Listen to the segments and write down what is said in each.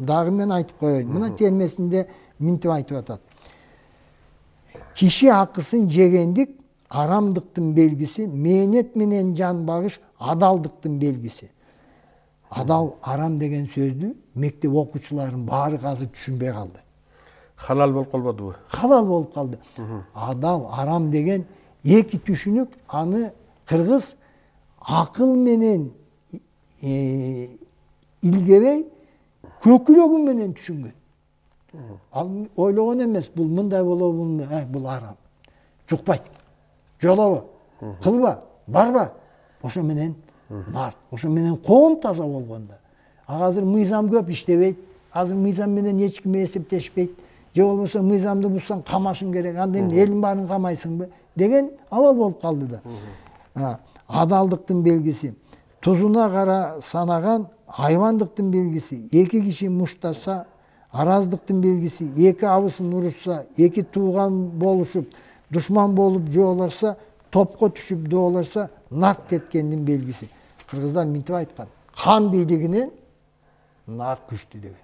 Дагы мен айтып коеюн. Мына термесинде минтип айтып атат. Киши акысын жегендик арамдыктын белгиси, мээнет менен жан багыш адалдыктын белгиси. Адал, арам деген сөздү мектеп окуучуларынын баары азыр түшүнбөй калды. Халал болуп калбадыбы? Халал болуп калды. Адал, арам деген эки түшүнүк, аны кыргыз акыл менен илгебей көкүрөгү менен түшүнгөн. Ал ойлогон эмес, бул мындай болобу, бул арам. Жукпайт. Жолобо, кылба, барба. Ошо менен бар. Ошо менен коом таза болгондо. Азыр мыйзам көп иштебейт. Азыр мыйзам менен эч ким эсептешпейт. Же болбосо мыйзамды бузсаң камашың керек. Анда эмне элдин баарын камайсыңбы деген абал болуп калды да. Адалдыктын белгиси. Тузуна кара санаган айбандыктын белгиси. Эки киши мушташса араздыктын белгиси. Эки абысын урушса, эки тууган болушуп, душман болуп жоолашса, топко түшүп доолашса, нарк кеткендин белгиси. Кыргыздар мынтип айткан. Кан бийлигинен нарк күчтүү деген.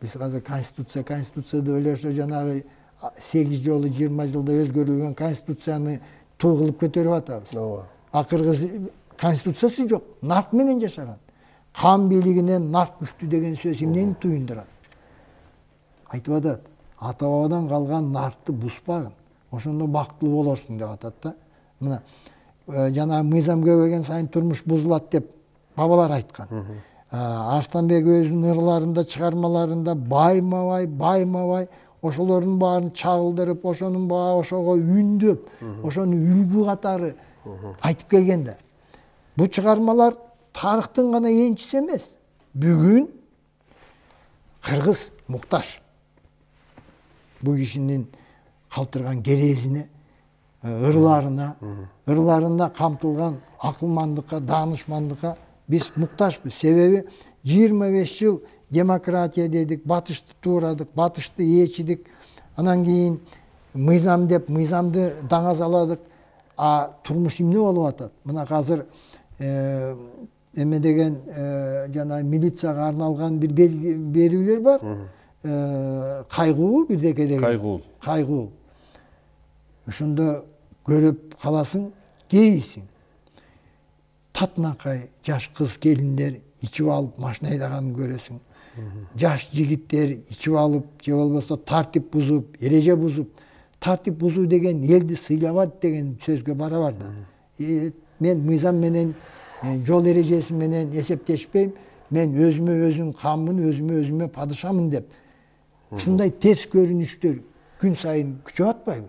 Биз азыр конституция деп эле ошо жанагы 8 жолу 20 жылда өзгөрүлгөн конституцияны туу кылып көтөрүп атабыз. А кыргыз конституциясы жок, нарк менен жашаган. Кан бийлигинен нарк күчтүү деген сөз эмнени туюндурат? Айтып атат, ата бабадан калган наркты буспагын, ошондо бактылуу болосуң деп атат да. Мына жана мыйзам көбөйгөн сайын турмуш бузулат деп бабалар айткан. Арыстанбек өзүнүн ырларында, чыгармаларында баймабай ошолордун баарын чагылдырып, ошонун баары ошого үндөп, ошону үлгү катары айтып келген да. Бу чыгармалар тарыхтын гана энчиси эмес. Бүгүн кыргыз мукташ. Бу кишинин калтырган керезине, ырларында камтылган акылмандыкка, даанышмандыкка биз мукташпыз. Себеби 25 жыл демократия дедик, батышты туурадык, батышты ээчидик. Анан кийин мыйзам деп, мыйзамды даңазаладык. А турмуш эмне болуп атат? Мына азыр эме деген жана милицияга арналган бир берүүлөр бар. Кайгуу бирдеке деген. Кайгуу. Ошондо көрүп каласың, кейисиң. Татынакай жаш кыз келиндер ичип алып машина айдаганын көрөсүң. Жаш жигиттер ичип алып, же болбосо тартип бузуп, эреже бузуп. Тартип бузуу деген элди сыйлабат деген сөзгө барабар да. Мен мыйзам менен, жол эрежеси менен эсептешпейм. Мен өзүмө өзүм канмын, өзүмө өзүмө падышамын деп. Ушундай терс көрүнүштөр күн сайын күчөп атпайбы?